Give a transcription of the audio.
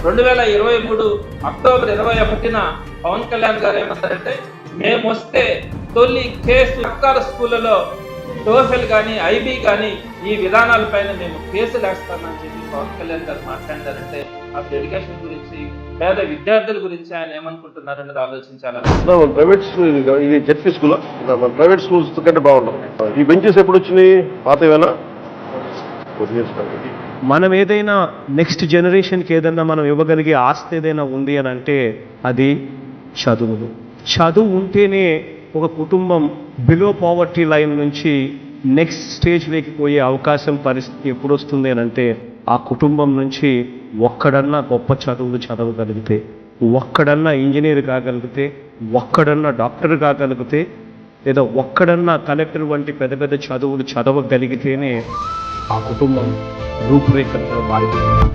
2023 October 21న Pawan Kalyan గారు ఏమన్నారంటే, మేము వస్తే తొలి కేసు సర్కారు స్కూళ్ళలో టోఫెల్ కానీ ఐబీ కానీ ఈ విధానాలపైన మేము కేసులు వేస్తామని చెప్పి పవన్ కళ్యాణ్ గారు మాట్లాడారంటే అసలు ఎడ్యుకేషన్ గురించి, పేద విద్యార్థుల గురించి ఆయన ఏమనుకుంటున్నారనేది ఆలోచించాలి. ప్రైవేట్ స్కూల్ ఇది జెడ్పీ స్కూల్, ప్రైవేట్ స్కూల్స్ కంటే బాగుంటుంది. ఈ బెంచెస్ ఎప్పుడు వచ్చినాయి? పాతవేనా? మనం ఏదైనా నెక్స్ట్ జనరేషన్కి ఏదైనా మనం ఇవ్వగలిగే ఆస్తి ఏదైనా ఉంది అని అంటే అది చదువులు. చదువు ఉంటేనే ఒక కుటుంబం బిలో పావర్టీ లైన్ నుంచి నెక్స్ట్ స్టేజ్లోకి పోయే అవకాశం, పరిస్థితి ఎప్పుడు వస్తుంది అని అంటే ఆ కుటుంబం నుంచి ఒక్కడన్నా గొప్ప చదువులు చదవగలిగితే, ఒక్కడన్నా ఇంజనీర్ కాగలిగితే, ఒక్కడన్నా డాక్టర్ కాగలిగితే, లేదా ఒక్కడన్నా కలెక్టర్ వంటి పెద్ద పెద్ద చదువులు చదవగలిగితేనే ఆ కుటుంబం రూపురేఖలు మారిపోతుంది.